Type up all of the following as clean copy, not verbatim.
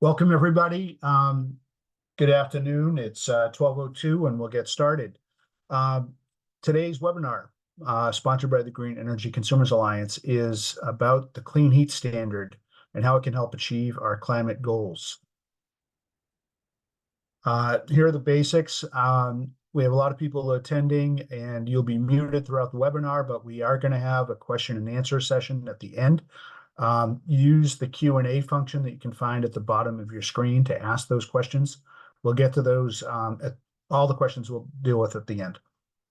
Welcome, everybody. Good afternoon. It's 12:02 and we'll get started. Um, Today's webinar, sponsored by the Green Energy Consumers Alliance, is about the clean heat standard and how it can help achieve our climate goals. Here are the basics. We have a lot of people attending and you'll be muted throughout the webinar, but we are going to have a question and answer session at the end. Use the Q&A function that you can find at the bottom of your screen to ask those questions. We'll get to those, all the questions we'll deal with at the end.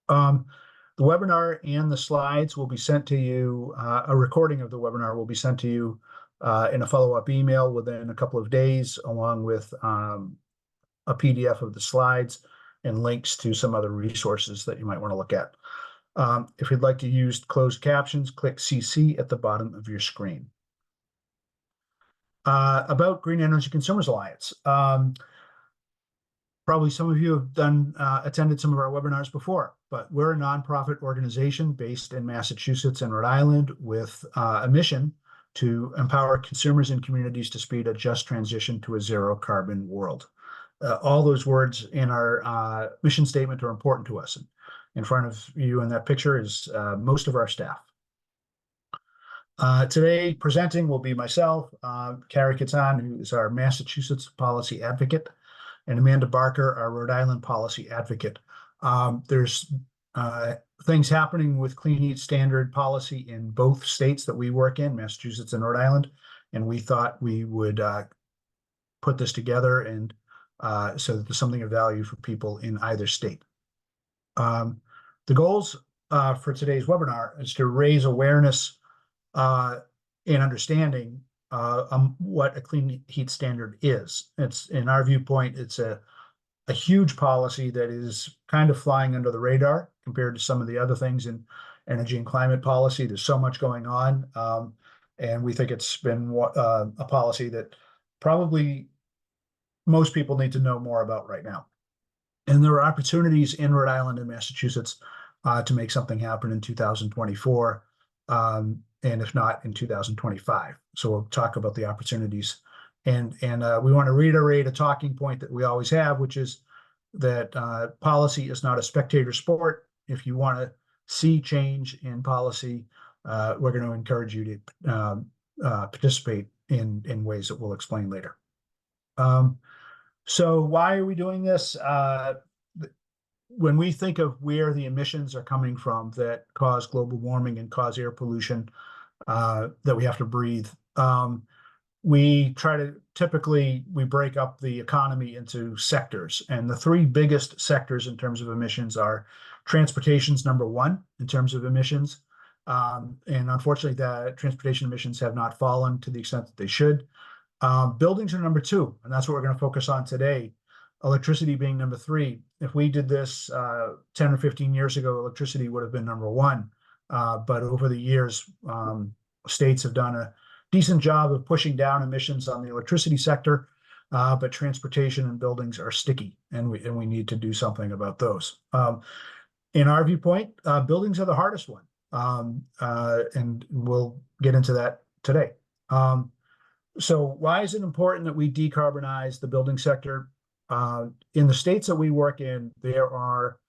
The webinar and the slides will be sent to you, a recording of the webinar will be sent to you in a follow-up email within a couple of days, along with a PDF of the slides and links to some other resources that you might want to look at. If you'd like to use closed captions, click CC at the bottom of your screen. About Green Energy Consumers Alliance. Probably some of you have attended some of our webinars before, but we're a nonprofit organization based in Massachusetts and Rhode Island with a mission to empower consumers and communities to speed a just transition to a zero carbon world. All those words in our mission statement are important to us. In front of you in that picture is most of our staff. Today presenting will be myself, Carrie Katan, who is our Massachusetts policy advocate, and Amanda Barker, our Rhode Island policy advocate. There's things happening with clean heat standard policy in both states that we work in, Massachusetts and Rhode Island, and we thought we would put this together and so that there's something of value for people in either state. The goals for today's webinar is to raise awareness and understanding what a clean heat standard is. It's, in our viewpoint, it's a huge policy that is kind of flying under the radar compared to some of the other things in energy and climate policy. There's so much going on, and we think it's been a policy that probably most people need to know more about right now. And there are opportunities in Rhode Island and Massachusetts to make something happen in 2024. And if not, in 2025. So we'll talk about the opportunities. And we want to reiterate a talking point that we always have, which is that policy is not a spectator sport. If you want to see change in policy, we're going to encourage you to participate in ways that we'll explain later. So why are we doing this? When we think of where the emissions are coming from that cause global warming and cause air pollution that we have to breathe, we try to typically break up the economy into sectors, and the three biggest sectors in terms of emissions are transportation's number one in terms of emissions, and unfortunately the transportation emissions have not fallen to the extent that they should. Buildings are number two, and that's what we're going to focus on today. Electricity being number three. If we did this 10 or 15 years ago, electricity would have been number one. But over the years, states have done a decent job of pushing down emissions on the electricity sector, but transportation and buildings are sticky, and we need to do something about those. In our viewpoint, buildings are the hardest one, and we'll get into that today. So why is it important that we decarbonize the building sector? In the states that we work in, there are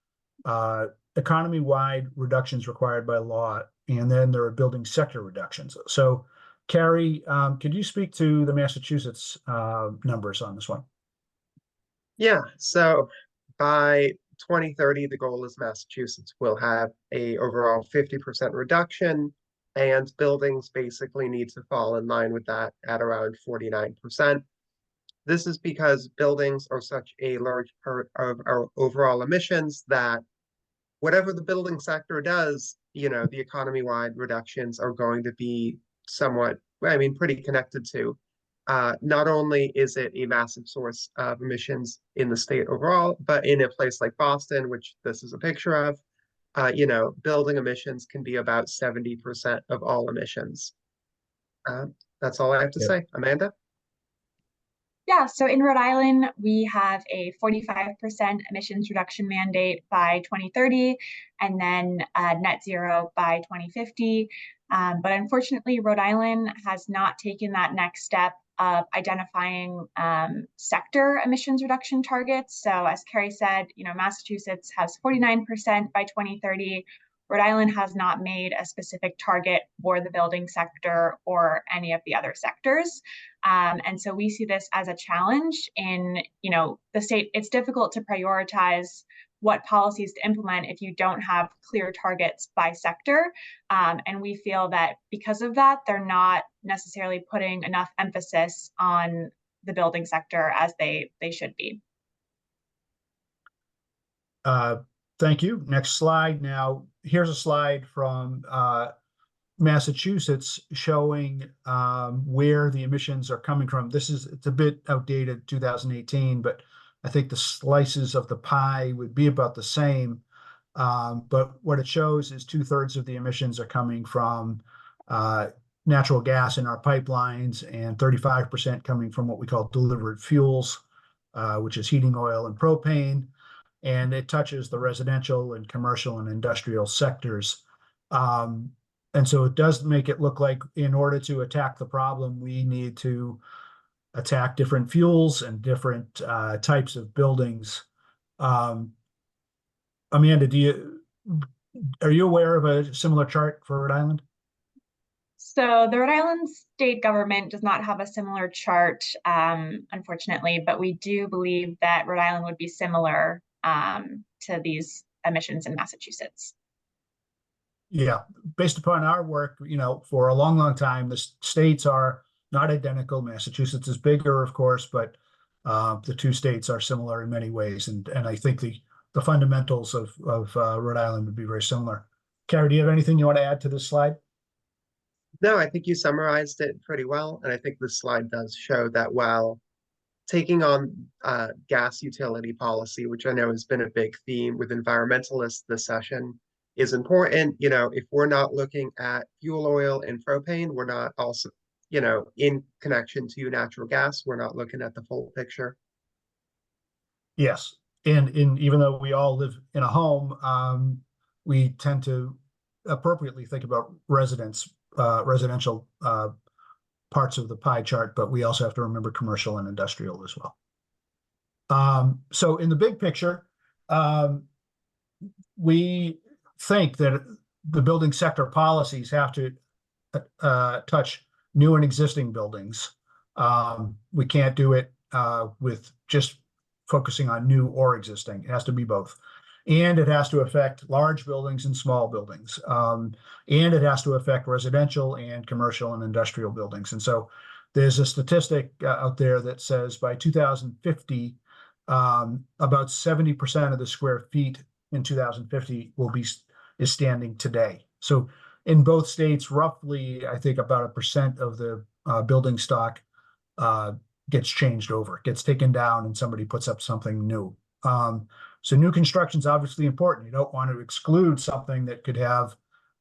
economy-wide reductions required by law, and then there are building sector reductions. So, Carrie, could you speak to the Massachusetts numbers on this one? Yeah, so by 2030, the goal is Massachusetts will have a overall 50% reduction, and buildings basically need to fall in line with that at around 49%. This is because buildings are such a large part of our overall emissions that whatever the building sector does, the economy-wide reductions are going to be somewhat, pretty connected to. Not only is it a massive source of emissions in the state overall, but in a place like Boston, which this is a picture of, building emissions can be about 70% of all emissions. That's all I have to say. Amanda? Yeah, so in Rhode Island, we have a 45% emissions reduction mandate by 2030, and then net zero by 2050. But unfortunately, Rhode Island has not taken that next step of identifying sector emissions reduction targets. So as Carrie said, Massachusetts has 49% by 2030. Rhode Island has not made a specific target for the building sector or any of the other sectors. And so we see this as a challenge in, the state. It's difficult to prioritize what policies to implement if you don't have clear targets by sector. And we feel that because of that, they're not necessarily putting enough emphasis on the building sector as they should be. Thank you. Next slide. Now, here's a slide from Massachusetts showing where the emissions are coming from. It's a bit outdated, 2018, but I think the slices of the pie would be about the same. But what it shows is 2/3 of the emissions are coming from natural gas in our pipelines and 35% coming from what we call delivered fuels, which is heating oil and propane. And it touches the residential and commercial and industrial sectors. And so it does make it look like in order to attack the problem, we need to attack different fuels and different types of buildings. Amanda, are you aware of a similar chart for Rhode Island? So the Rhode Island state government does not have a similar chart, unfortunately, but we do believe that Rhode Island would be similar to these emissions in Massachusetts. Yeah, based upon our work, for a long, long time, the states are not identical. Massachusetts is bigger, of course, but the two states are similar in many ways. And I think the fundamentals of Rhode Island would be very similar. Carrie, do you have anything you want to add to this slide? No, I think you summarized it pretty well. And I think this slide does show that while taking on gas utility policy, which I know has been a big theme with environmentalists this session, is important. If we're not looking at fuel oil and propane, we're not also, in connection to natural gas, we're not looking at the full picture. Yes. And even though we all live in a home, we tend to appropriately think about residential parts of the pie chart, but we also have to remember commercial and industrial as well. So in the big picture, we think that the building sector policies have to touch new and existing buildings. We can't do it with just focusing on new or existing. It has to be both. And it has to affect large buildings and small buildings. And it has to affect residential and commercial and industrial buildings. And so there's a statistic out there that says by 2050, about 70% of the square feet in 2050 is standing today. So in both states, roughly, I think about 1% of the building stock gets changed over, gets taken down, and somebody puts up something new. So new construction is obviously important. You don't want to exclude something that could have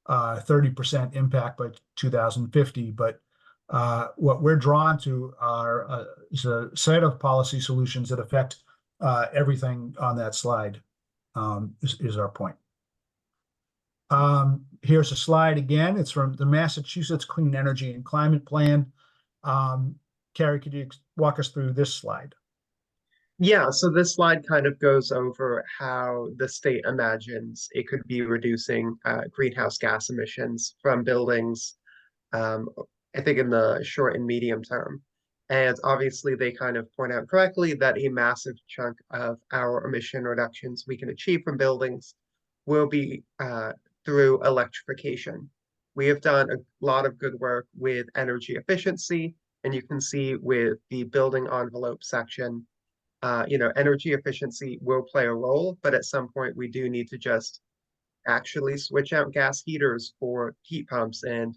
30% impact by 2050. But what we're drawn to is a set of policy solutions that affect everything on that slide, is our point. Here's a slide again. It's from the Massachusetts Clean Energy and Climate Plan. Carrie, could you walk us through this slide? Yeah, so this slide kind of goes over how the state imagines it could be reducing greenhouse gas emissions from buildings, I think in the short and medium term. And obviously they kind of point out correctly that a massive chunk of our emission reductions we can achieve from buildings will be through electrification. We have done a lot of good work with energy efficiency, and you can see with the building envelope section, energy efficiency will play a role, but at some point we do need to just actually switch out gas heaters for heat pumps and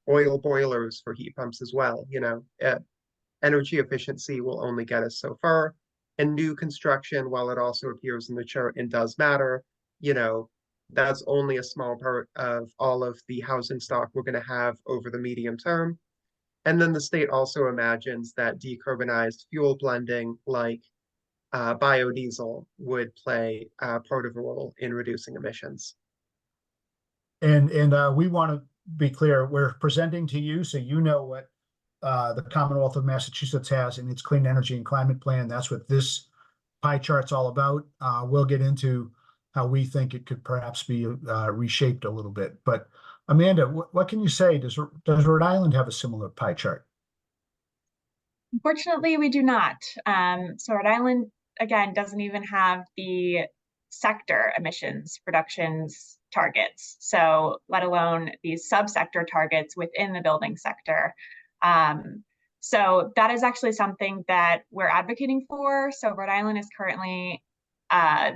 oil boilers for heat pumps as well. Energy efficiency will only get us so far. And new construction, while it also appears in the chart and does matter, that's only a small part of all of the housing stock we're going to have over the medium term. And then the state also imagines that decarbonized fuel blending like biodiesel would play part of a role in reducing emissions. And we want to be clear, we're presenting to you so you know what the Commonwealth of Massachusetts has in its clean energy and climate plan. That's what this pie chart's all about. We'll get into how we think it could perhaps be reshaped a little bit. But Amanda, what can you say? Does Rhode Island have a similar pie chart? Unfortunately, we do not. So Rhode Island, again, doesn't even have the sector emissions reductions targets. So let alone these subsector targets within the building sector. So that is actually something that we're advocating for. So Rhode Island is currently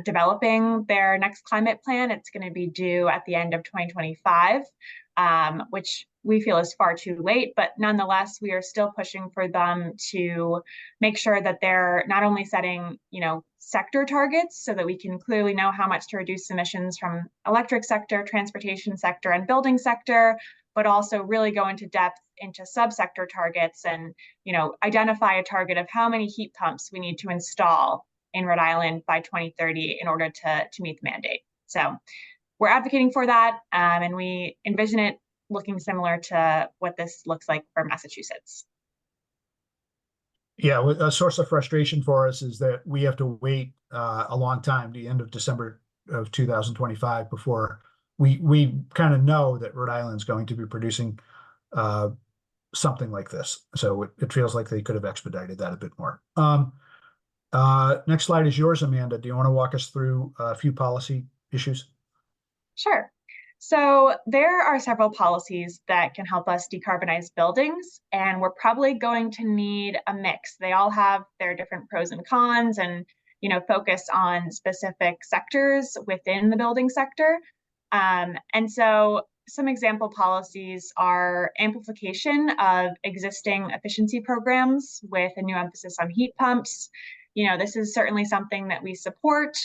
developing their next climate plan. It's going to be due at the end of 2025, which we feel is far too late, but nonetheless, we are still pushing for them to make sure that they're not only setting, sector targets so that we can clearly know how much to reduce emissions from electric sector, transportation sector, and building sector, but also really go into depth into subsector targets and, identify a target of how many heat pumps we need to install in Rhode Island by 2030 in order to meet the mandate. So we're advocating for that, and we envision it looking similar to what this looks like for Massachusetts. Yeah, a source of frustration for us is that we have to wait a long time, the end of December of 2025, before we kind of know that Rhode Island's going to be producing something like this. So it feels like they could have expedited that a bit more. Next slide is yours, Amanda. Do you want to walk us through a few policy issues? Sure. So there are several policies that can help us decarbonize buildings, and we're probably going to need a mix. They all have their different pros and cons and, focus on specific sectors within the building sector. And so some example policies are amplification of existing efficiency programs with a new emphasis on heat pumps. This is certainly something that we support,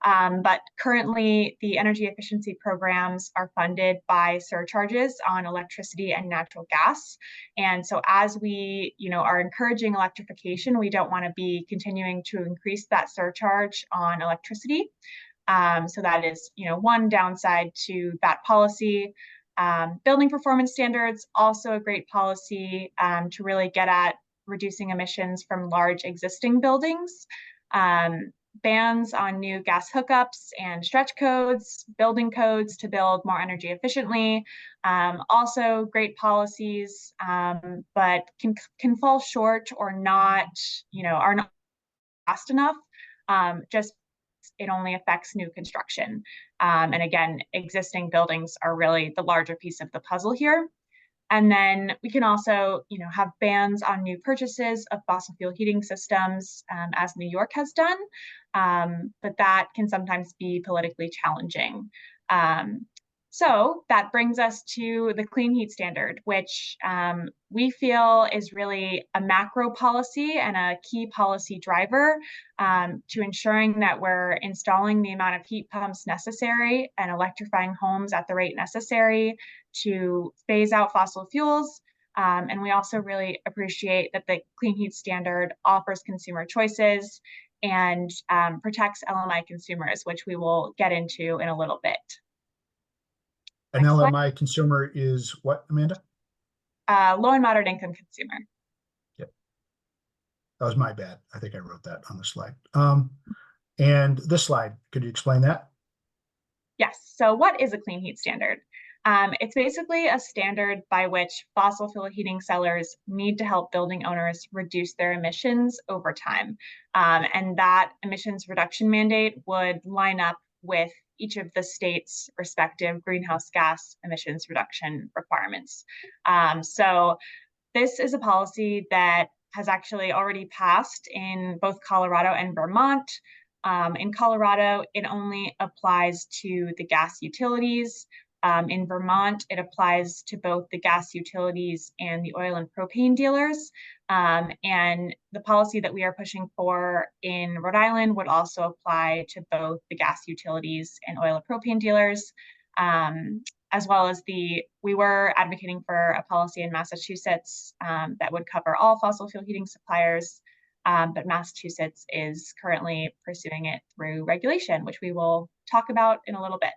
but currently the energy efficiency programs are funded by surcharges on electricity and natural gas. And so as we, are encouraging electrification, we don't want to be continuing to increase that surcharge on electricity. So that is, one downside to that policy. Building performance standards, also a great policy to really get at reducing emissions from large existing buildings, bans on new gas hookups and stretch codes, building codes to build more energy efficiently. Also great policies, but can fall short or not, are not fast enough. Just it only affects new construction. And again, existing buildings are really the larger piece of the puzzle here. And then we can also, have bans on new purchases of fossil fuel heating systems, as New York has done, but that can sometimes be politically challenging. So that brings us to the clean heat standard, which we feel is really a macro policy and a key policy driver to ensuring that we're installing the amount of heat pumps necessary and electrifying homes at the rate necessary to phase out fossil fuels. And we also really appreciate that the clean heat standard offers consumer choices and protects LMI consumers, which we will get into in a little bit. An LMI consumer is what, Amanda? Low and moderate income consumer. Yep. That was my bad. I think I wrote that on the slide. And this slide, could you explain that? Yes. So what is a clean heat standard? It's basically a standard by which fossil fuel heating sellers need to help building owners reduce their emissions over time. And that emissions reduction mandate would line up with each of the state's respective greenhouse gas emissions reduction requirements. So this is a policy that has actually already passed in both Colorado and Vermont. In Colorado, it only applies to the gas utilities. In Vermont, it applies to both the gas utilities and the oil and propane dealers. And the policy that we are pushing for in Rhode Island would also apply to both the gas utilities and oil and propane dealers, as well as we were advocating for a policy in Massachusetts that would cover all fossil fuel heating suppliers. But Massachusetts is currently pursuing it through regulation, which we will talk about in a little bit.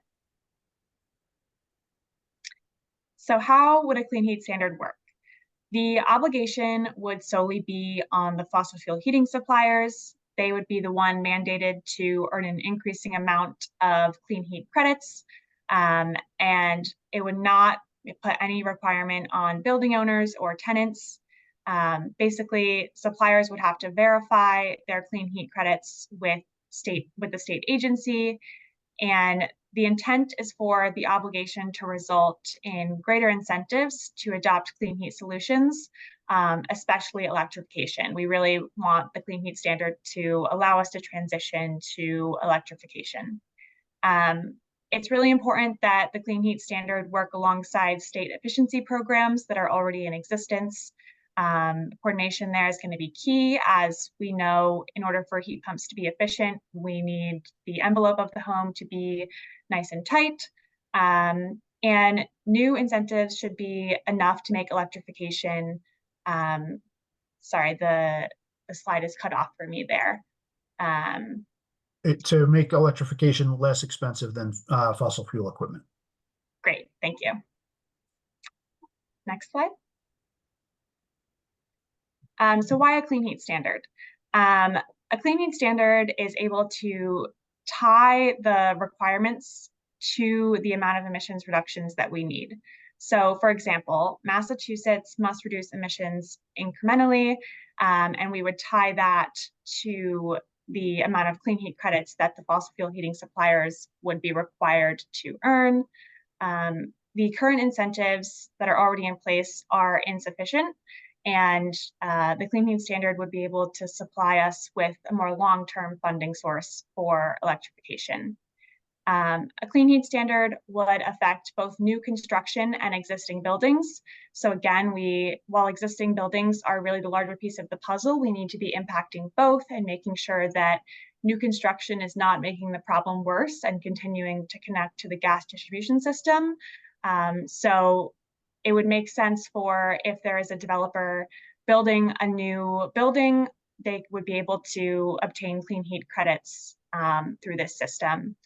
So how would a clean heat standard work? The obligation would solely be on the fossil fuel heating suppliers. They would be the one mandated to earn an increasing amount of clean heat credits, and it would not put any requirement on building owners or tenants. Basically, suppliers would have to verify their clean heat credits with the state agency, and the intent is for the obligation to result in greater incentives to adopt clean heat solutions, especially electrification. We really want the clean heat standard to allow us to transition to electrification. It's really important that the clean heat standard work alongside state efficiency programs that are already in existence. Coordination there is going to be key, as we know in order for heat pumps to be efficient, we need the envelope of the home to be nice and tight. And new incentives should be enough to make electrification, sorry, the slide is cut off for me there. To make electrification less expensive than fossil fuel equipment. Great, thank you. Next slide. So why a clean heat standard? A clean heat standard is able to tie the requirements to the amount of emissions reductions that we need. So for example, Massachusetts must reduce emissions incrementally, and we would tie that to the amount of clean heat credits that the fossil fuel heating suppliers would be required to earn. The current incentives that are already in place are insufficient, and the clean heat standard would be able to supply us with a more long-term funding source for electrification. A clean heat standard would affect both new construction and existing buildings. So again, while existing buildings are really the larger piece of the puzzle, we need to be impacting both and making sure that new construction is not making the problem worse and continuing to connect to the gas distribution system. So it would make sense for, if there is a developer building a new building, they would be able to obtain clean heat credits through this system.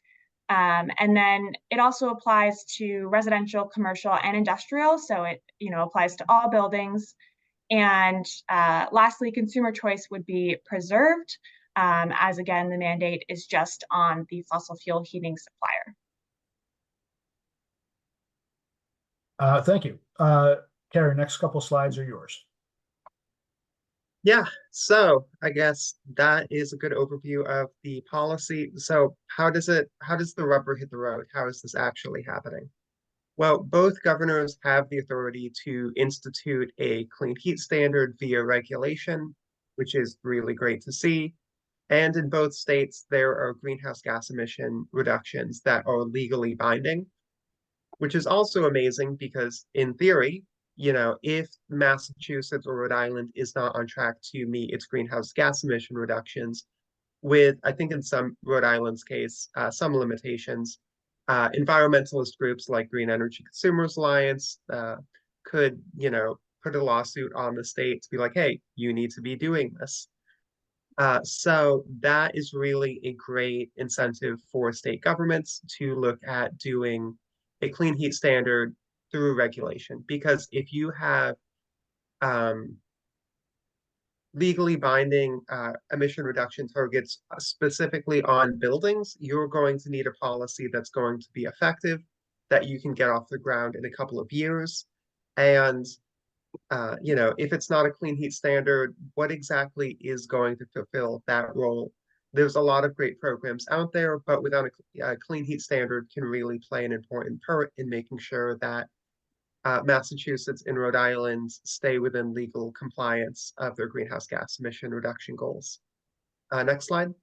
And then it also applies to residential, commercial, and industrial. So it applies to all buildings. And lastly, consumer choice would be preserved, as again, the mandate is just on the fossil fuel heating supplier. Thank you. Carrie, next couple slides are yours. Yeah, so I guess that is a good overview of the policy. So how does the rubber hit the road? How is this actually happening? Well, both governors have the authority to institute a clean heat standard via regulation, which is really great to see. And in both states, there are greenhouse gas emission reductions that are legally binding, which is also amazing because in theory, if Massachusetts or Rhode Island is not on track to meet its greenhouse gas emission reductions, with, I think in some Rhode Island's case, some limitations, environmentalist groups like Green Energy Consumers Alliance could, put a lawsuit on the state to be like, hey, you need to be doing this. So that is really a great incentive for state governments to look at doing a clean heat standard through regulation, because if you have legally binding emission reduction targets specifically on buildings, you're going to need a policy that's going to be effective, that you can get off the ground in a couple of years. And if it's not a clean heat standard, what exactly is going to fulfill that role? There's a lot of great programs out there, but without a clean heat standard can really play an important part in making sure that Massachusetts and Rhode Island stay within legal compliance of their greenhouse gas emission reduction goals. Next slide.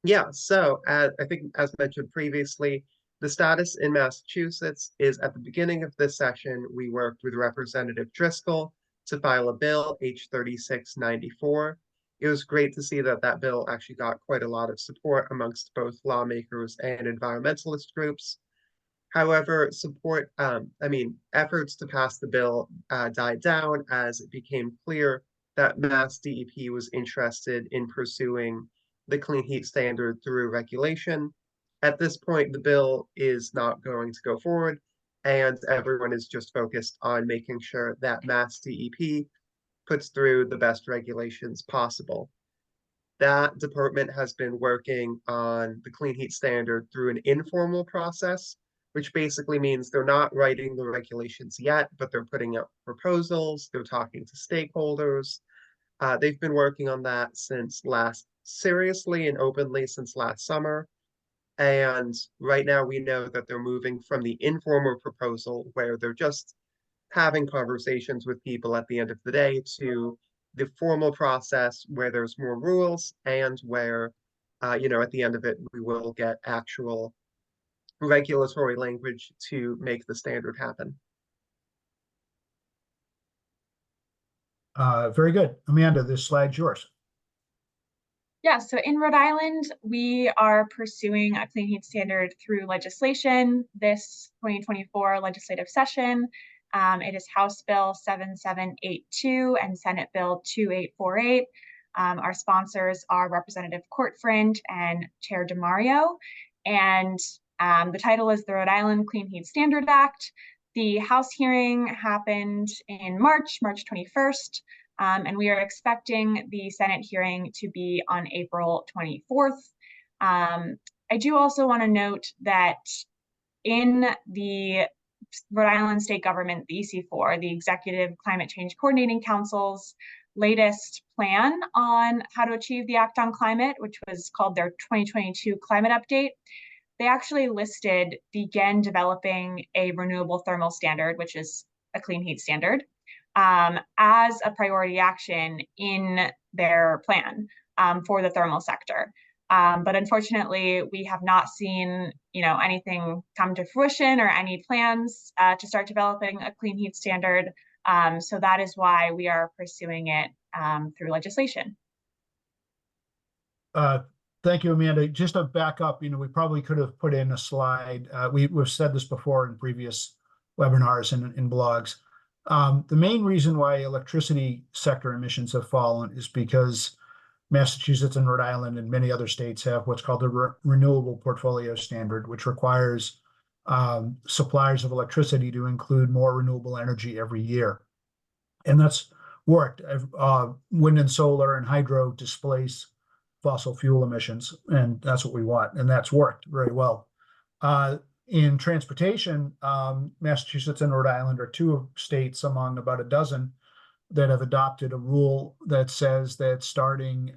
Yeah, so I think as mentioned previously, the status in Massachusetts is at the beginning of this session, we worked with Representative Driscoll to file a bill, H 3694. It was great to see that that bill actually got quite a lot of support amongst both lawmakers and environmentalist groups. However, efforts to pass the bill died down as it became clear that Mass DEP was interested in pursuing the clean heat standard through regulation. At this point, the bill is not going to go forward, and everyone is just focused on making sure that Mass DEP puts through the best regulations possible. That department has been working on the clean heat standard through an informal process, which basically means they're not writing the regulations yet, but they're putting out proposals, they're talking to stakeholders. They've been working on that seriously and openly since last summer. And right now we know that they're moving from the informal proposal where they're just having conversations with people at the end of the day to the formal process where there's more rules and where, at the end of it, we will get actual regulatory language to make the standard happen. Very good. Amanda, this slide's yours. Yeah, so in Rhode Island, we are pursuing a clean heat standard through legislation this 2024 legislative session. It is House Bill 7782 and Senate Bill 2848. Our sponsors are Representative Courtfriend and Chair DeMario. And the title is the Rhode Island Clean Heat Standard Act. The House hearing happened in March 21st. And we are expecting the Senate hearing to be on April 24th. I do also want to note that in the Rhode Island state government, the EC4, the Executive Climate Change Coordinating Council's latest plan on how to achieve the Act on Climate, which was called their 2022 climate update, they actually listed begin developing a renewable thermal standard, which is a clean heat standard, as a priority action in their plan for the thermal sector. But unfortunately, we have not seen, anything come to fruition or any plans to start developing a clean heat standard. So that is why we are pursuing it through legislation. Thank you, Amanda. Just to back up, we probably could have put in a slide. We've said this before in previous webinars and in blogs. The main reason why electricity sector emissions have fallen is because Massachusetts and Rhode Island and many other states have what's called the Renewable Portfolio Standard, which requires suppliers of electricity to include more renewable energy every year. And that's worked. Wind and solar and hydro displace fossil fuel emissions, and that's what we want. And that's worked very well. In transportation, Massachusetts and Rhode Island are two states among about a dozen that have adopted a rule that says that starting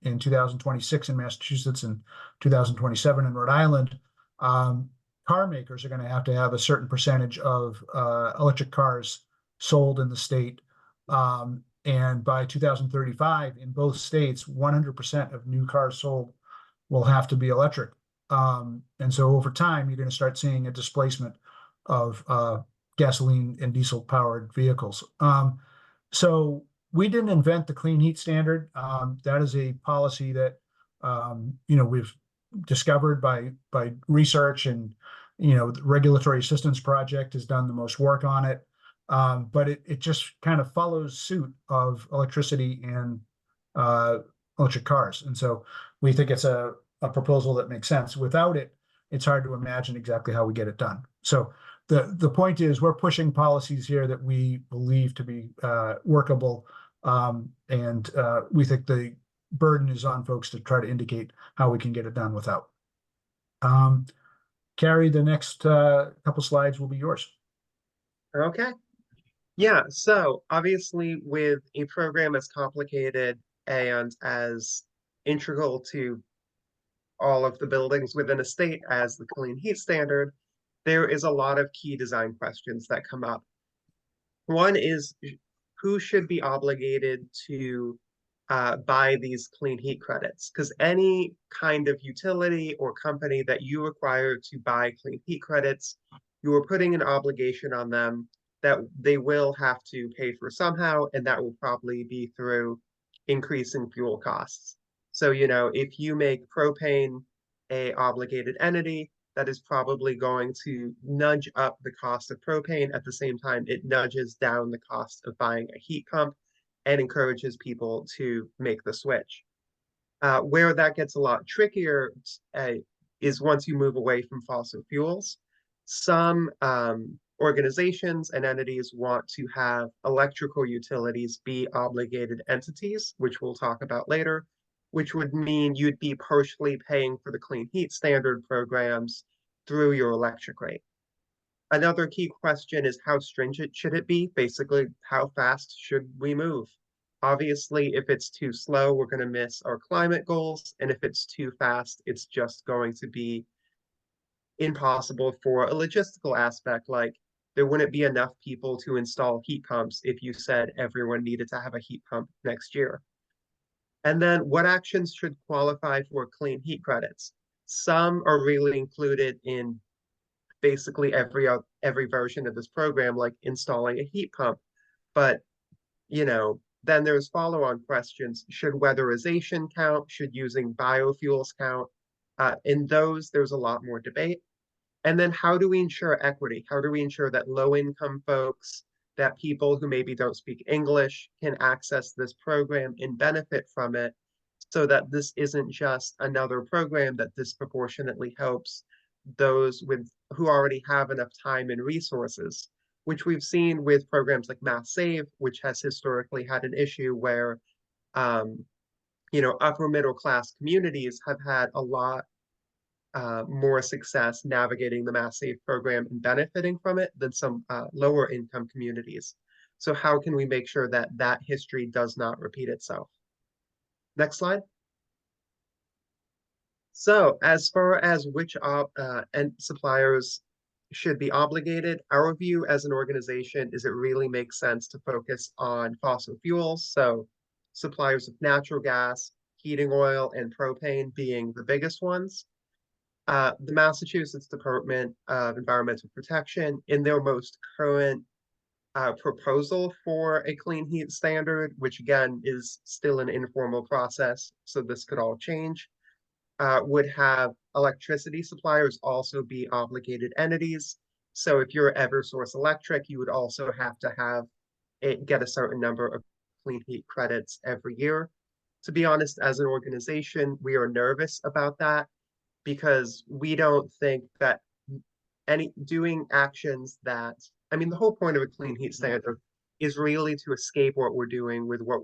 in 2026 in Massachusetts and 2027 in Rhode Island, car makers are going to have a certain percentage of electric cars sold in the state. And by 2035, in both states, 100% of new cars sold will have to be electric. And so over time, you're going to start seeing a displacement of gasoline and diesel powered vehicles. So we didn't invent the clean heat standard. That is a policy that, we've discovered by research, and, the Regulatory Assistance Project has done the most work on it. But it just kind of follows suit of electricity and electric cars. And so we think it's a proposal that makes sense. Without it, it's hard to imagine exactly how we get it done. So the point is, we're pushing policies here that we believe to be workable, and we think the burden is on folks to try to indicate how we can get it done without. Carrie, the next couple slides will be yours. Okay. Yeah, so obviously with a program as complicated and as integral to all of the buildings within a state as the clean heat standard, there is a lot of key design questions that come up. One is, who should be obligated to buy these clean heat credits? Because any kind of utility or company that you require to buy clean heat credits, you are putting an obligation on them that they will have to pay for somehow, and that will probably be through increasing fuel costs. So, if you make propane a obligated entity, that is probably going to nudge up the cost of propane. At the same time, it nudges down the cost of buying a heat pump and encourages people to make the switch. Where that gets a lot trickier is once you move away from fossil fuels. Some organizations and entities want to have electrical utilities be obligated entities, which we'll talk about later, which would mean you'd be partially paying for the clean heat standard programs through your electric rate. Another key question is how stringent should it be? Basically, how fast should we move? Obviously, if it's too slow, we're going to miss our climate goals. And if it's too fast, it's just going to be impossible for a logistical aspect. Like there wouldn't be enough people to install heat pumps if you said everyone needed to have a heat pump next year. And then what actions should qualify for clean heat credits? Some are really included in basically every version of this program, like installing a heat pump. But then there's follow-on questions. Should weatherization count? Should using biofuels count? In those, there's a lot more debate. And then how do we ensure equity? How do we ensure that low-income folks, that people who maybe don't speak English can access this program and benefit from it, so that this isn't just another program that disproportionately helps those who already have enough time and resources, which we've seen with programs like Mass Save, which has historically had an issue where upper middle class communities have had a lot more success navigating the Mass Save program and benefiting from it than some lower income communities. So how can we make sure that that history does not repeat itself? Next slide. So as far as which and suppliers should be obligated, our view as an organization is it really makes sense to focus on fossil fuels. So suppliers of natural gas, heating oil, and propane being the biggest ones. The Massachusetts Department of Environmental Protection, in their most current proposal for a clean heat standard, which again is still an informal process, so this could all change, would have electricity suppliers also be obligated entities. So if you're Eversource Electric, you would also have to have get a certain number of clean heat credits every year. To be honest, as an organization, we are nervous about that because we don't think that doing actions that, I mean, the whole point of a clean heat standard is really to escape what we're doing with what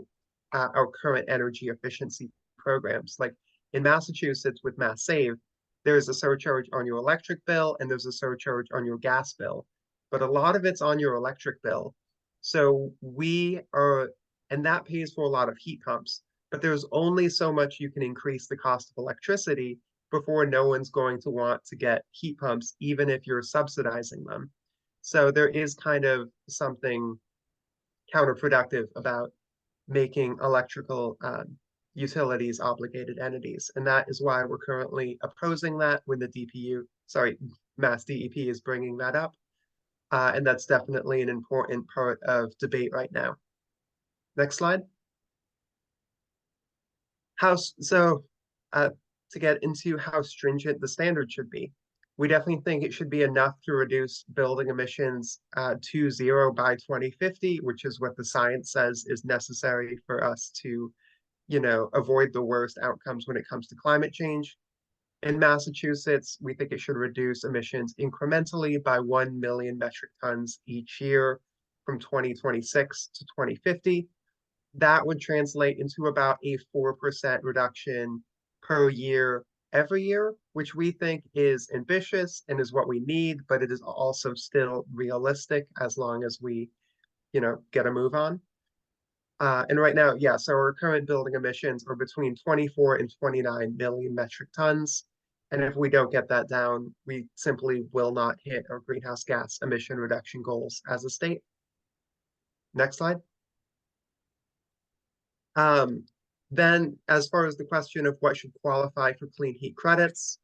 our current energy efficiency programs. Like in Massachusetts with Mass Save, there's a surcharge on your electric bill and there's a surcharge on your gas bill, but a lot of it's on your electric bill. So and that pays for a lot of heat pumps, but there's only so much you can increase the cost of electricity before no one's going to want to get heat pumps, even if you're subsidizing them. So there is kind of something counterproductive about making electrical utilities obligated entities. And that is why we're currently opposing that when the Mass DEP is bringing that up. And that's definitely an important part of debate right now. Next slide. To get into how stringent the standard should be, we definitely think it should be enough to reduce building emissions to zero by 2050, which is what the science says is necessary for us to, avoid the worst outcomes when it comes to climate change. In Massachusetts, we think it should reduce emissions incrementally by 1 million metric tons each year from 2026 to 2050. That would translate into about a 4% reduction per year every year, which we think is ambitious and is what we need, but it is also still realistic as long as we, get a move on. And right now, so our current building emissions are between 24 and 29 million metric tons. And if we don't get that down, we simply will not hit our greenhouse gas emission reduction goals as a state. Next slide. Then as far as the question of what should qualify for clean heat credits,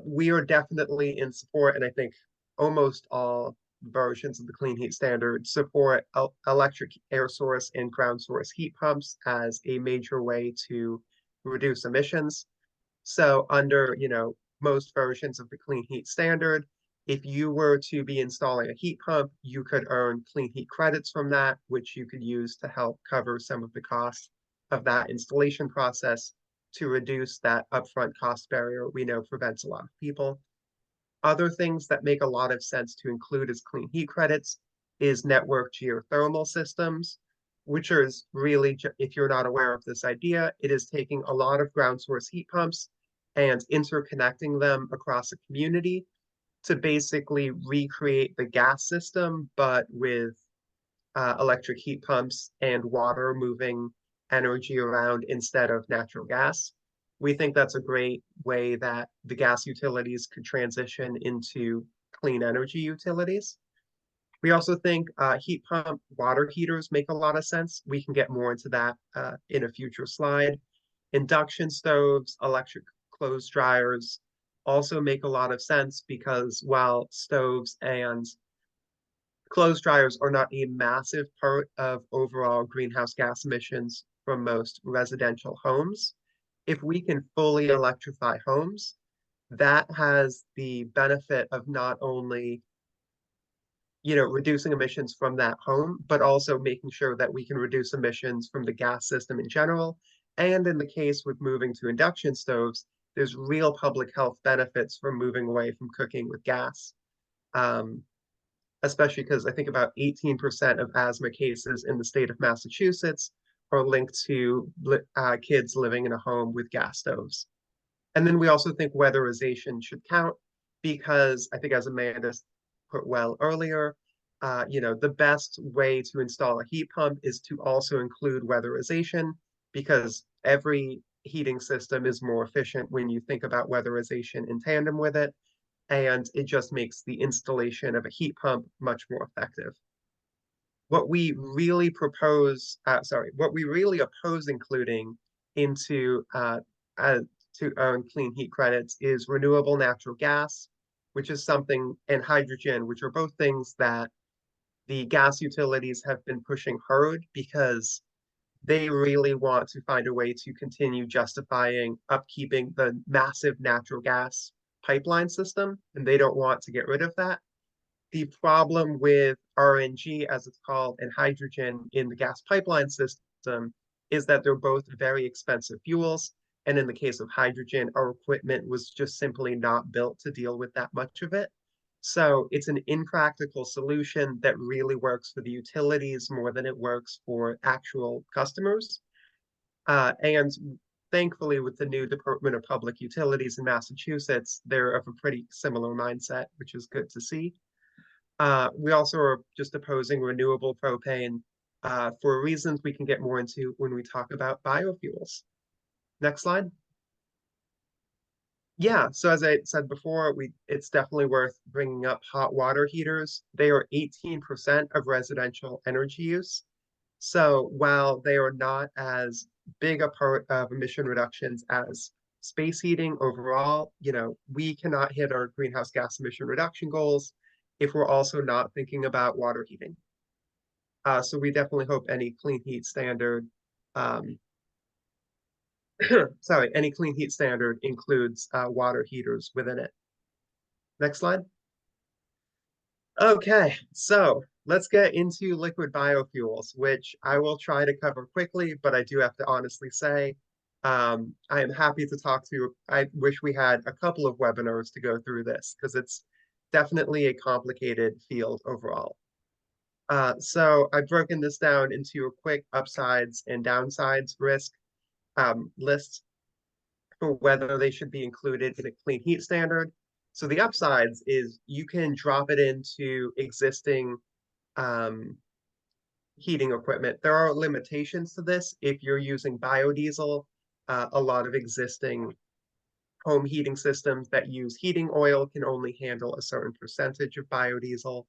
we are definitely in support, and I think almost all versions of the clean heat standard support electric air source and ground source heat pumps as a major way to reduce emissions. So under, most versions of the clean heat standard, if you were to be installing a heat pump, you could earn clean heat credits from that, which you could use to help cover some of the costs of that installation process to reduce that upfront cost barrier we know prevents a lot of people. Other things that make a lot of sense to include as clean heat credits is network geothermal systems, which is really, if you're not aware of this idea, it is taking a lot of ground source heat pumps and interconnecting them across a community to basically recreate the gas system, but with electric heat pumps and water moving energy around instead of natural gas. We think that's a great way that the gas utilities could transition into clean energy utilities. We also think heat pump water heaters make a lot of sense. We can get more into that in a future slide. Induction stoves, electric clothes dryers also make a lot of sense because while stoves and clothes dryers are not a massive part of overall greenhouse gas emissions from most residential homes, if we can fully electrify homes, that has the benefit of not only reducing emissions from that home, but also making sure that we can reduce emissions from the gas system in general. And in the case with moving to induction stoves, there's real public health benefits from moving away from cooking with gas. Especially because I think about 18% of asthma cases in the state of Massachusetts are linked to kids living in a home with gas stoves. And then we also think weatherization should count because I think, as Amanda put well earlier, the best way to install a heat pump is to also include weatherization because every heating system is more efficient when you think about weatherization in tandem with it, and it just makes the installation of a heat pump much more effective. What we really oppose including into to earn clean heat credits is renewable natural gas, which is something, and hydrogen, which are both things that the gas utilities have been pushing hard because they really want to find a way to continue justifying upkeeping the massive natural gas pipeline system, and they don't want to get rid of that. The problem with RNG, as it's called, and hydrogen in the gas pipeline system is that they're both very expensive fuels. And in the case of hydrogen, our equipment was just simply not built to deal with that much of it. So it's an impractical solution that really works for the utilities more than it works for actual customers. And thankfully, with the new Department of Public Utilities in Massachusetts, they're of a pretty similar mindset, which is good to see. We also are just opposing renewable propane for reasons we can get more into when we talk about biofuels. Next slide. Yeah, so as I said before, it's definitely worth bringing up hot water heaters. They are 18% of residential energy use. So while they are not as big a part of emission reductions as space heating overall, we cannot hit our greenhouse gas emission reduction goals if we're also not thinking about water heating. So we definitely hope any clean heat standard any clean heat standard includes water heaters within it. Next slide. Okay, so let's get into liquid biofuels, which I will try to cover quickly, but I do have to honestly say, I am happy to talk to you. I wish we had a couple of webinars to go through this because it's definitely a complicated field overall. So I've broken this down into a quick upsides and downsides risk list for whether they should be included in a clean heat standard. So the upsides is you can drop it into existing heating equipment. There are limitations to this. If you're using biodiesel, a lot of existing home heating systems that use heating oil can only handle a certain percentage of biodiesel.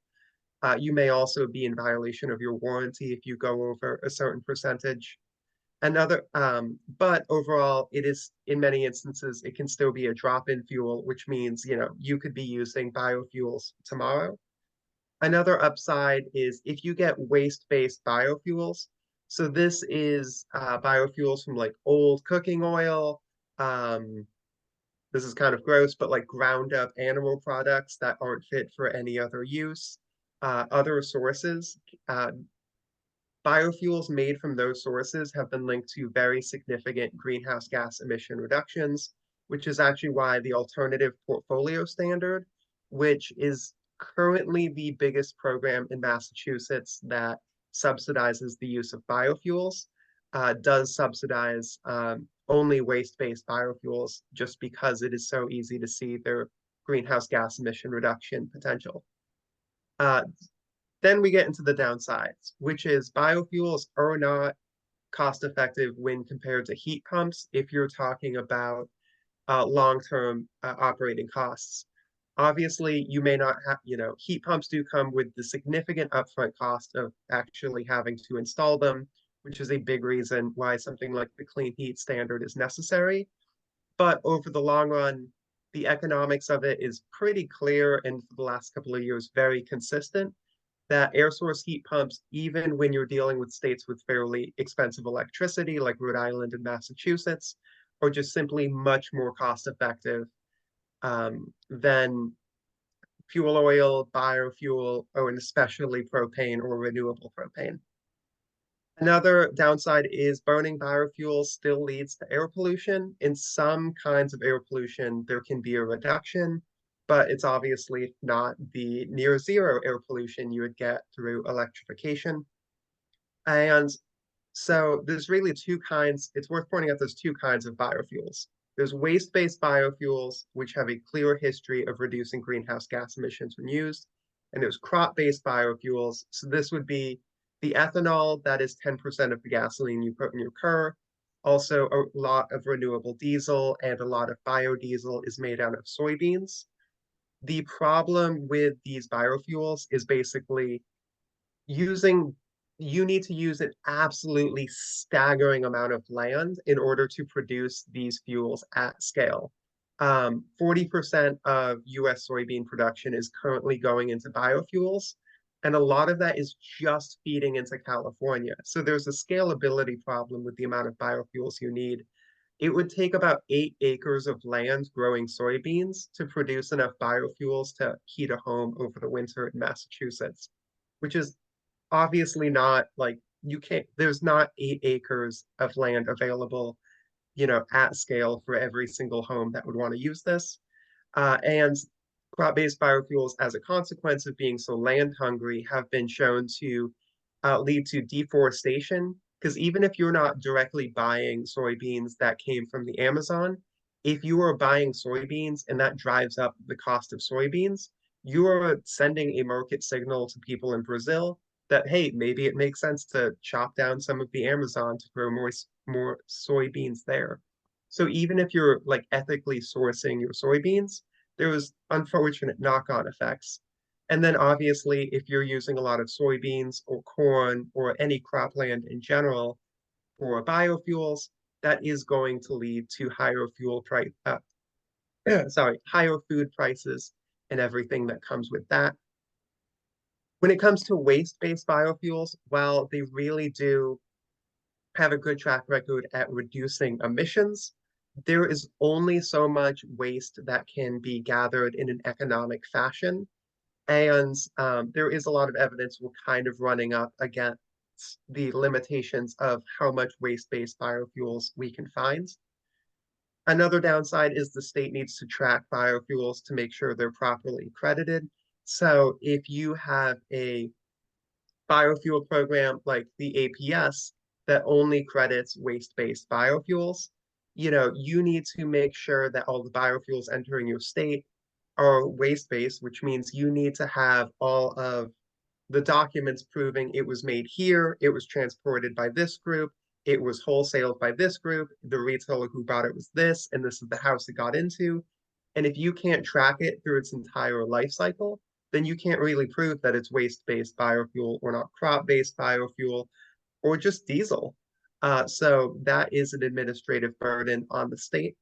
You may also be in violation of your warranty if you go over a certain percentage. But overall, it is, in many instances, it can still be a drop-in fuel, which means, you could be using biofuels tomorrow. Another upside is if you get waste-based biofuels. So this is biofuels from like old cooking oil. This is kind of gross, but like ground up animal products that aren't fit for any other use. Other sources, biofuels made from those sources have been linked to very significant greenhouse gas emission reductions, which is actually why the alternative portfolio standard which is currently the biggest program in Massachusetts that subsidizes the use of biofuels, does subsidize only waste-based biofuels just because it is so easy to see their greenhouse gas emission reduction potential. Then we get into the downsides, which is biofuels are not cost effective when compared to heat pumps if you're talking about long-term operating costs. Obviously, you may not have, heat pumps do come with the significant upfront cost of actually having to install them, which is a big reason why something like the clean heat standard is necessary. But over the long run, the economics of it is pretty clear and for the last couple of years, very consistent that air source heat pumps, even when you're dealing with states with fairly expensive electricity like Rhode Island and Massachusetts, are just simply much more cost effective than fuel oil, biofuel, or and especially propane or renewable propane. Another downside is burning biofuels still leads to air pollution. In some kinds of air pollution, there can be a reduction, but it's obviously not the near zero air pollution you would get through electrification. And so there's really two kinds, it's worth pointing out there's two kinds of biofuels. There's waste-based biofuels, which have a clear history of reducing greenhouse gas emissions when used. And there's crop-based biofuels. So this would be the ethanol, that is 10% of the gasoline you put in your car. Also, a lot of renewable diesel and a lot of biodiesel is made out of soybeans. The problem with these biofuels is basically you need to use an absolutely staggering amount of land in order to produce these fuels at scale. 40% of US soybean production is currently going into biofuels, and a lot of that is just feeding into California. So there's a scalability problem with the amount of biofuels you need. It would take about 8 acres of land growing soybeans to produce enough biofuels to heat a home over the winter in Massachusetts, which is obviously not like there's not 8 acres of land available, at scale for every single home that would want to use this. And crop-based biofuels, as a consequence of being so land hungry, have been shown to lead to deforestation. Because even if you're not directly buying soybeans that came from the Amazon, if you are buying soybeans and that drives up the cost of soybeans, you are sending a market signal to people in Brazil that, hey, maybe it makes sense to chop down some of the Amazon to grow more soybeans there. So even if you're like ethically sourcing your soybeans, there was unfortunate knock-on effects. And then obviously, if you're using a lot of soybeans or corn or any cropland in general for biofuels, that is going to lead to higher higher food prices and everything that comes with that. When it comes to waste-based biofuels, while they really do have a good track record at reducing emissions, there is only so much waste that can be gathered in an economic fashion. And there is a lot of evidence we're kind of running up against the limitations of how much waste-based biofuels we can find. Another downside is the state needs to track biofuels to make sure they're properly accredited. So if you have a biofuel program like the APS that only credits waste-based biofuels, you need to make sure that all the biofuels entering your state are waste-based, which means you need to have all of the documents proving it was made here, it was transported by this group, it was wholesaled by this group, the retailer who bought it was this, and this is the house it got into. And if you can't track it through its entire life cycle, then you can't really prove that it's waste-based biofuel or not crop-based biofuel or just diesel. So that is an administrative burden on the state.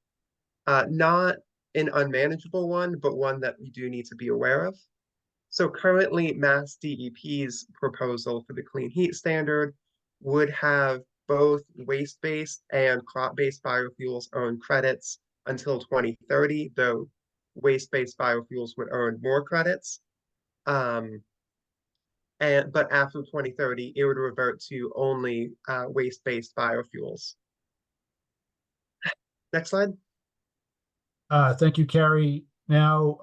Not an unmanageable one, but one that we do need to be aware of. So currently, Mass DEP's proposal for the clean heat standard would have both waste-based and crop-based biofuels earn credits until 2030, though waste-based biofuels would earn more credits. But after 2030, it would revert to only waste-based biofuels. Next slide. Thank you, Carrie. Now,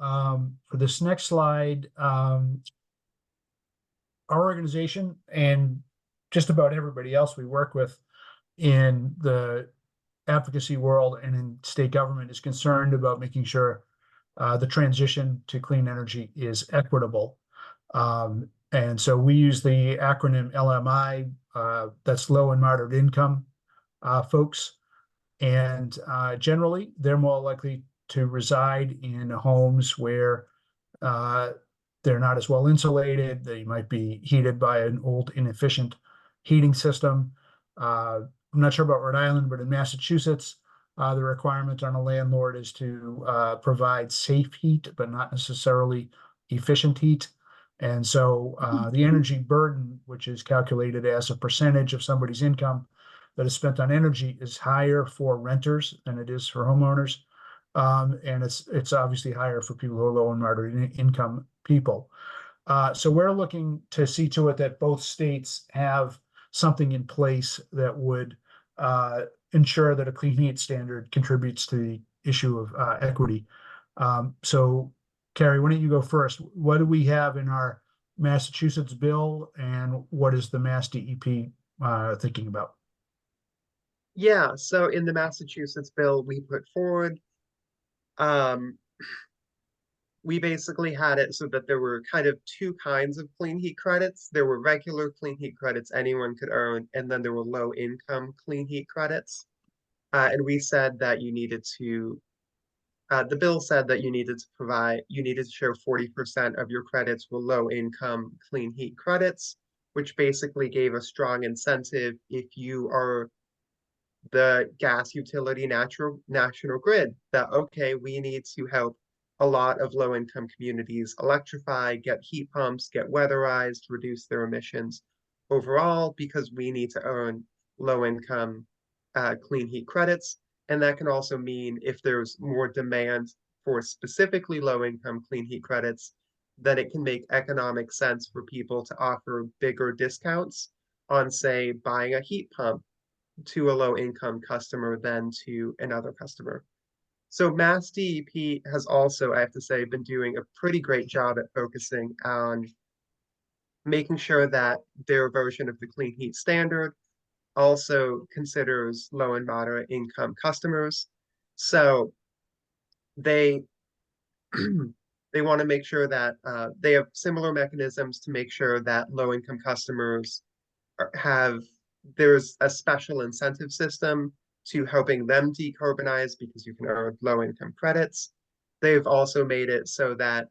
for this next slide, our organization and just about everybody else we work with in the advocacy world and in state government is concerned about making sure the transition to clean energy is equitable. And so we use the acronym LMI, that's low and moderate income folks. And generally, they're more likely to reside in homes where they're not as well insulated. They might be heated by an old, inefficient heating system. I'm not sure about Rhode Island, but in Massachusetts, the requirement on a landlord is to provide safe heat, but not necessarily efficient heat. And so the energy burden, which is calculated as a percentage of somebody's income that is spent on energy, is higher for renters than it is for homeowners. And it's obviously higher for people who are low and moderate income people. So we're looking to see to it that both states have something in place that would ensure that a clean heat standard contributes to the issue of equity. So, Carrie, why don't you go first? What do we have in our Massachusetts bill, and what is the Mass DEP thinking about? Yeah, so in the Massachusetts bill we put forward, we basically had it so that there were kind of two kinds of clean heat credits. There were regular clean heat credits anyone could earn, and then there were low income clean heat credits. And we said that you needed to, the bill said that you needed to show 40% of your credits were low income clean heat credits, which basically gave a strong incentive if you are the gas utility national grid that, okay, we need to help a lot of low income communities electrify, get heat pumps, get weatherized, reduce their emissions overall, because we need to earn low income clean heat credits. And that can also mean if there's more demand for specifically low income clean heat credits, then it can make economic sense for people to offer bigger discounts on, say, buying a heat pump to a low income customer than to another customer. So Mass DEP has also, I have to say, been doing a pretty great job at focusing on making sure that their version of the clean heat standard also considers low and moderate income customers. So they they want to make sure that they have similar mechanisms to make sure that low income customers have, there's a special incentive system to helping them decarbonize because you can earn low income credits. They've also made it so that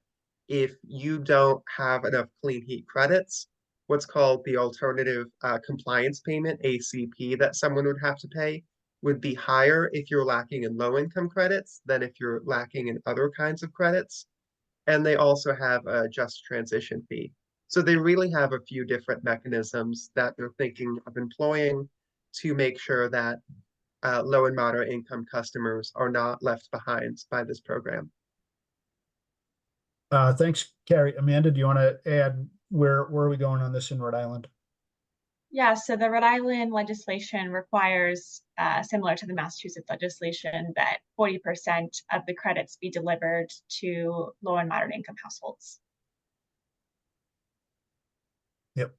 if you don't have enough clean heat credits, what's called the alternative compliance payment, ACP, that someone would have to pay would be higher if you're lacking in low income credits than if you're lacking in other kinds of credits. And they also have a just transition fee. So they really have a few different mechanisms that they're thinking of employing to make sure that low and moderate income customers are not left behind by this program. Thanks, Carrie. Amanda, do you want to add where are we going on this in Rhode Island? Yeah, so the Rhode Island legislation requires, similar to the Massachusetts legislation, that 40% of the credits be delivered to low and moderate income households. Yep.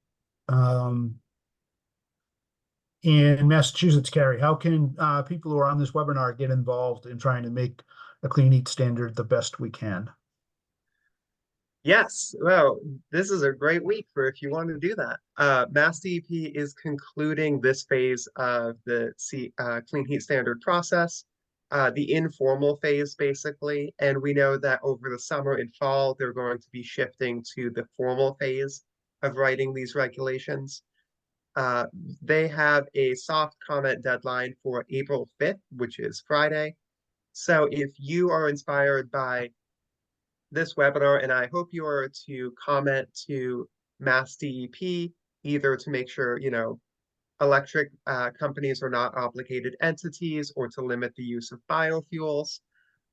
In Massachusetts, Carrie, how can people who are on this webinar get involved in trying to make a clean heat standard the best we can? Yes, well, this is a great week for if you want to do that. Mass DEP is concluding this phase of the clean heat standard process, the informal phase, basically. And we know that over the summer and fall, they're going to be shifting to the formal phase of writing these regulations. They have a soft comment deadline for April 5th, which is Friday. So if you are inspired by this webinar, and I hope you are to comment to Mass DEP, either to make sure, electric companies are not obligated entities, or to limit the use of biofuels,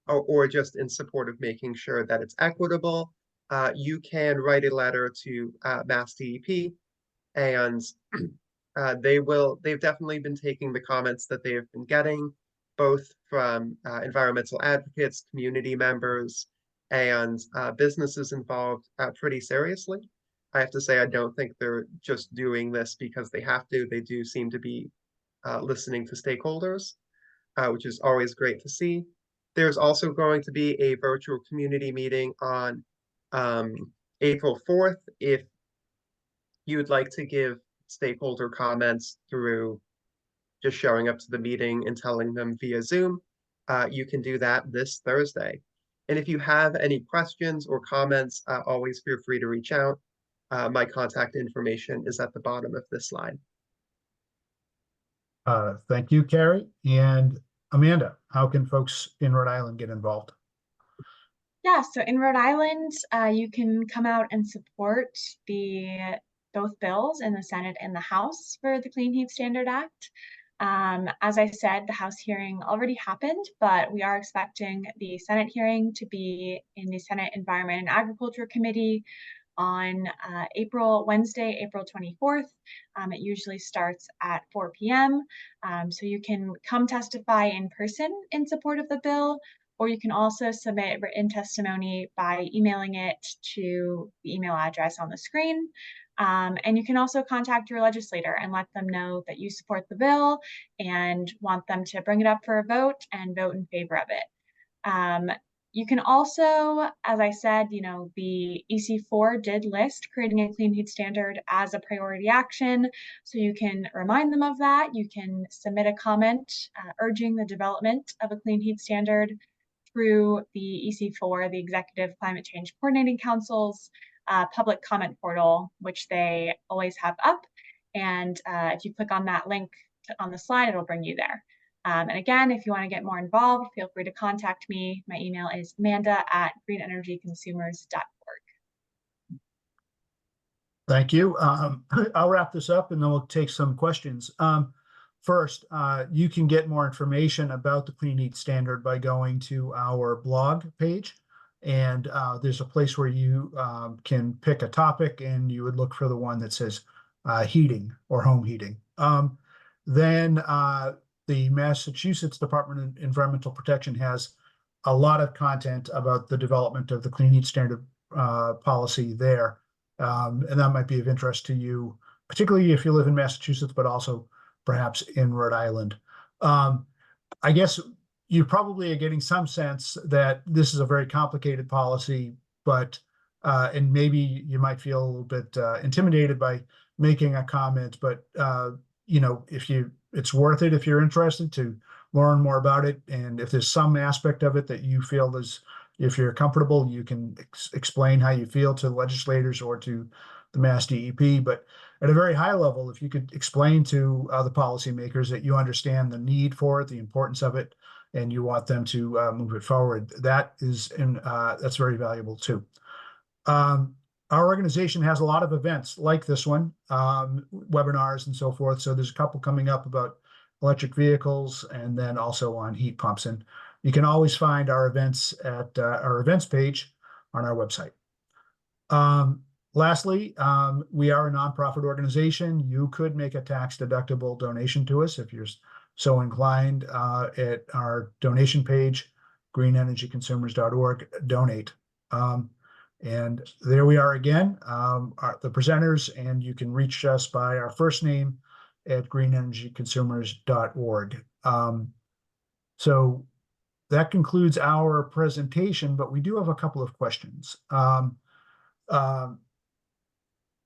or just in support of making sure that it's equitable, you can write a letter to Mass DEP, and they've definitely been taking the comments that they have been getting, both from environmental advocates, community members, and businesses involved pretty seriously. I have to say, I don't think they're just doing this because they have to. They do seem to be listening to stakeholders, which is always great to see. There's also going to be a virtual community meeting on um, April 4th. If you would like to give stakeholder comments through just showing up to the meeting and telling them via Zoom, you can do that this Thursday. And if you have any questions or comments, always feel free to reach out. My contact information is at the bottom of this slide. Thank you, Carrie. And Amanda, how can folks in Rhode Island get involved? Yeah, so in Rhode Island, you can come out and support both bills in the Senate and the House for the Clean Heat Standard Act. As I said, the House hearing already happened, but we are expecting the Senate hearing to be in the Senate Environment and Agriculture Committee on Wednesday, April 24th. It usually starts at 4 p.m. So you can come testify in person in support of the bill, or you can also submit written testimony by emailing it to the email address on the screen. And you can also contact your legislator and let them know that you support the bill and want them to bring it up for a vote and vote in favor of it. You can also, as I said, the EC4 did list creating a clean heat standard as a priority action. So you can remind them of that. You can submit a comment urging the development of a clean heat standard through the EC4, the Executive Climate Change Coordinating Council's public comment portal, which they always have up. And if you click on that link on the slide, it'll bring you there. And again, if you want to get more involved, feel free to contact me. My email is amanda@greenenergyconsumers.org. Thank you. I'll wrap this up and then we'll take some questions. First, you can get more information about the Clean Heat Standard by going to our blog page. And there's a place where you can pick a topic and you would look for the one that says heating or home heating. Then the Massachusetts Department of Environmental Protection has a lot of content about the development of the Clean Heat Standard policy there. And that might be of interest to you, particularly if you live in Massachusetts, but also perhaps in Rhode Island. I guess you probably are getting some sense that this is a very complicated policy, but and maybe you might feel a little bit intimidated by making a comment, but it's worth it if you're interested to learn more about it. And if there's some aspect of it that you feel if you're comfortable, you can explain how you feel to legislators or to the Mass DEP. But at a very high level, if you could explain to the policymakers that you understand the need for it, the importance of it, and you want them to move it forward, that's very valuable too. Our organization has a lot of events like this one, webinars and so forth. So there's a couple coming up about electric vehicles and then also on heat pumps. And you can always find our events at our events page on our website. Lastly, we are a nonprofit organization. You could make a tax-deductible donation to us if you're so inclined at our donation page, greenenergyconsumers.org, donate. And there we are again, the presenters, and you can reach us by our first name at greenenergyconsumers.org. So that concludes our presentation, but we do have a couple of questions.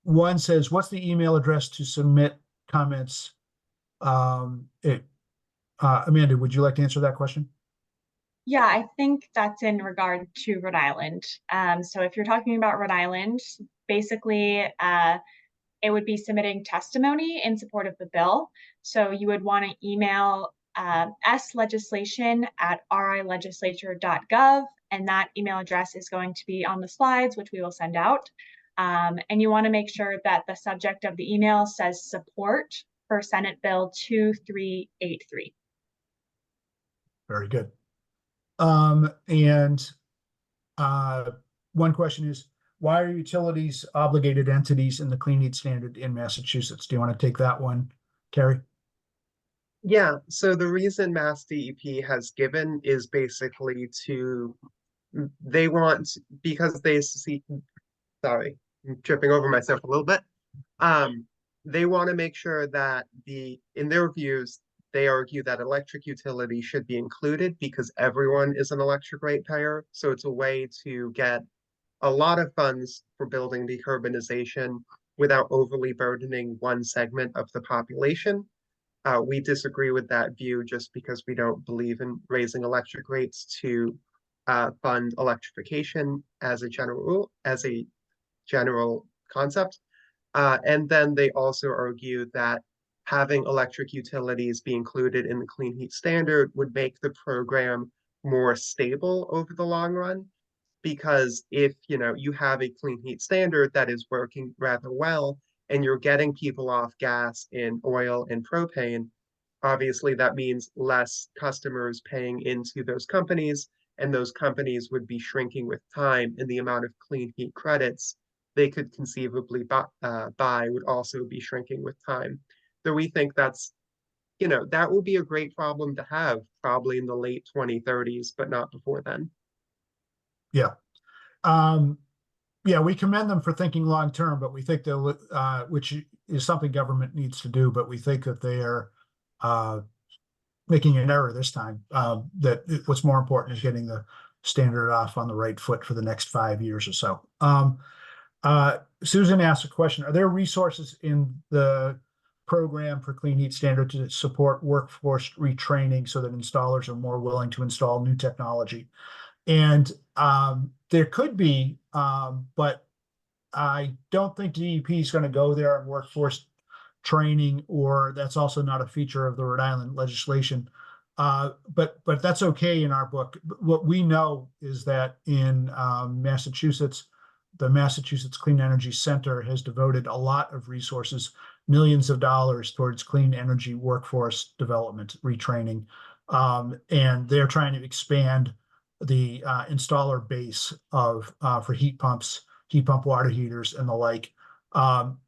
One says, what's the email address to submit comments? Amanda, would you like to answer that question? Yeah, I think that's in regard to Rhode Island. So if you're talking about Rhode Island, basically it would be submitting testimony in support of the bill. So you would want to email slegislation@rilegislature.gov, and that email address is going to be on the slides, which we will send out. And you want to make sure that the subject of the email says support for Senate Bill 2383. Very good. One question is, why are utilities obligated entities in the Clean Heat Standard in Massachusetts? Do you want to take that one, Carrie? Yeah, so the reason Mass DEP has given is basically to they want, because they see, sorry, I'm tripping over myself a little bit. They want to make sure that in their views, they argue that electric utility should be included because everyone is an electric ratepayer. So it's a way to get a lot of funds for building decarbonization without overly burdening one segment of the population. We disagree with that view just because we don't believe in raising electric rates to fund electrification as a general concept. And then they also argue that having electric utilities be included in the clean heat standard would make the program more stable over the long run. Because if you have a clean heat standard that is working rather well, and you're getting people off gas and oil and propane, obviously that means less customers paying into those companies, and those companies would be shrinking with time, and the amount of clean heat credits they could conceivably buy would also be shrinking with time. So we think that will be a great problem to have probably in the late 2030s, but not before then. Yeah. Yeah, we commend them for thinking long term, but we think they'll, which is something government needs to do, but we think that they are making an error this time. That what's more important is getting the standard off on the right foot for the next 5 years or so. Susan asked a question: are there resources in the program for clean heat standard to support workforce retraining so that installers are more willing to install new technology? And there could be, but I don't think DEP is going to go there on workforce training, or that's also not a feature of the Rhode Island legislation. But that's okay in our book. What we know is that in Massachusetts, the Massachusetts Clean Energy Center has devoted a lot of resources, millions of dollars, towards clean energy workforce development, retraining, and they're trying to expand the installer base of for heat pumps, heat pump water heaters, and the like.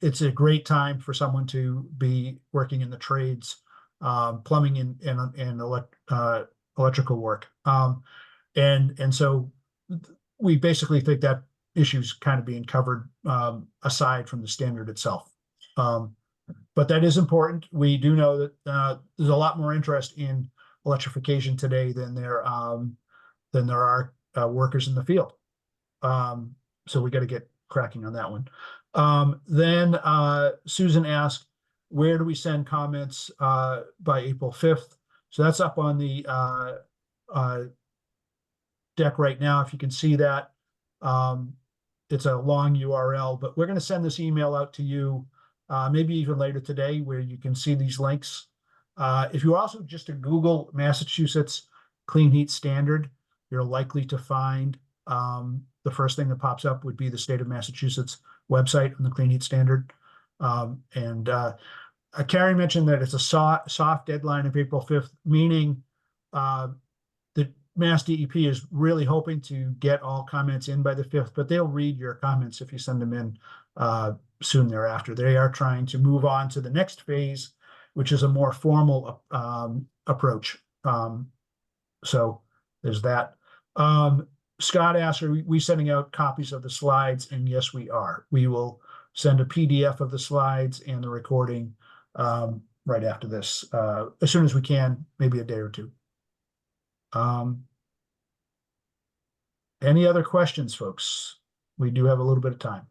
It's a great time for someone to be working in the trades, plumbing and electrical work. And so we basically think that issue's kind of being covered aside from the standard itself. But that is important. We do know that there's a lot more interest in electrification today than there are workers in the field. So we got to get cracking on that one. Then Susan asked, where do we send comments by April 5th? So that's up on the deck right now, if you can see that. It's a long URL, but we're going to send this email out to you maybe even later today, where you can see these links. If you also just to Google Massachusetts Clean Heat Standard, you're likely to find the first thing that pops up would be the state of Massachusetts website on the Clean Heat Standard. Carrie mentioned that it's a soft deadline of April 5th, meaning that Mass DEP is really hoping to get all comments in by the 5th, but they'll read your comments if you send them in soon thereafter. They are trying to move on to the next phase, which is a more formal approach. So there's that. Scott asked, are we sending out copies of the slides? And yes, we are. We will send a PDF of the slides and the recording right after this, as soon as we can, maybe a day or two. Any other questions, folks? We do have a little bit of time.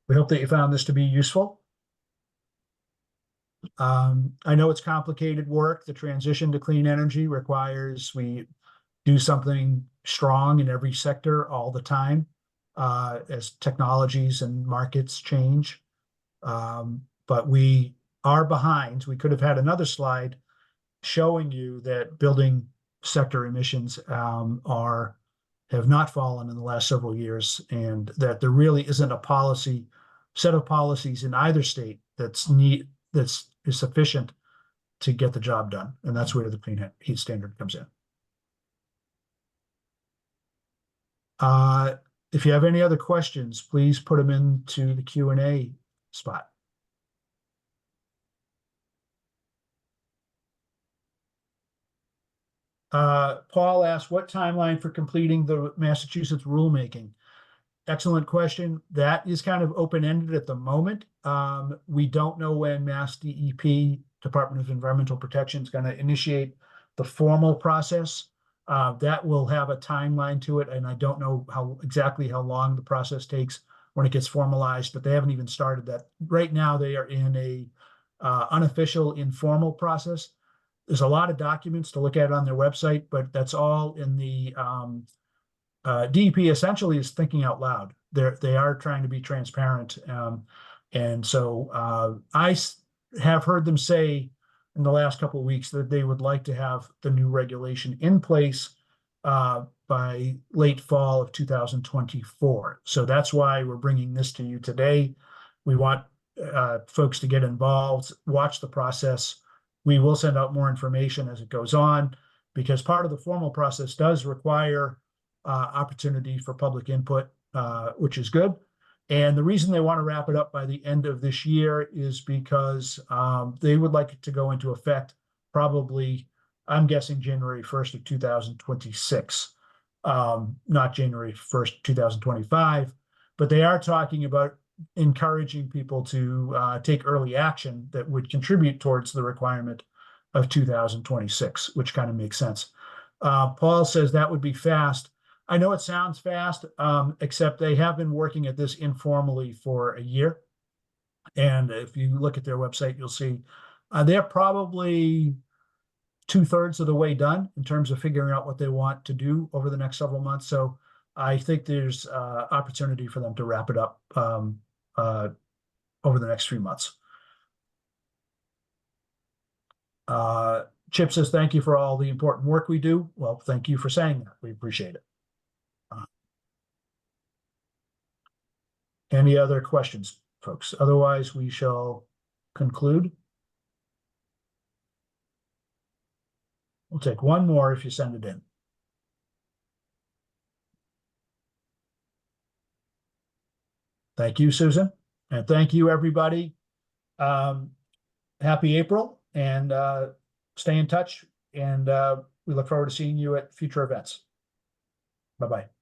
We hope that you found this to be useful. I know it's complicated work. The transition to clean energy requires we do something strong in every sector all the time as technologies and markets change. But we are behind. We could have had another slide showing you that building sector emissions have not fallen in the last several years, and that there really isn't a set of policies in either state that's sufficient to get the job done. And that's where the clean heat standard comes in. If you have any other questions, please put them into the Q&A spot. Paul asked, what timeline for completing the Massachusetts rulemaking? Excellent question. That is kind of open-ended at the moment. We don't know when Mass DEP, Department of Environmental Protection, is going to initiate the formal process. That will have a timeline to it, and I don't know exactly how long the process takes when it gets formalized, but they haven't even started that. Right now, they are in a unofficial, informal process. There's a lot of documents to look at on their website, but that's all in the DEP essentially is thinking out loud. They are trying to be transparent. And so I have heard them say in the last couple of weeks that they would like to have the new regulation in place by late fall of 2024. So that's why we're bringing this to you today. We want folks to get involved, watch the process. We will send out more information as it goes on, because part of the formal process does require opportunity for public input, which is good. And the reason they want to wrap it up by the end of this year is because they would like it to go into effect probably, I'm guessing, January 1st of 2026, not January 1st, 2025. But they are talking about encouraging people to take early action that would contribute towards the requirement of 2026, which kind of makes sense. Paul says that would be fast. I know it sounds fast, except they have been working at this informally for a year. And if you look at their website, you'll see they're probably 2/3 of the way done in terms of figuring out what they want to do over the next several months. So I think there's opportunity for them to wrap it up over the next few months. Chip says, thank you for all the important work we do. Well, thank you for saying that. We appreciate it. Any other questions, folks? Otherwise, we shall conclude. We'll take one more if you send it in. Thank you, Susan. And thank you, everybody. Happy April, and stay in touch. And we look forward to seeing you at future events. Bye-bye.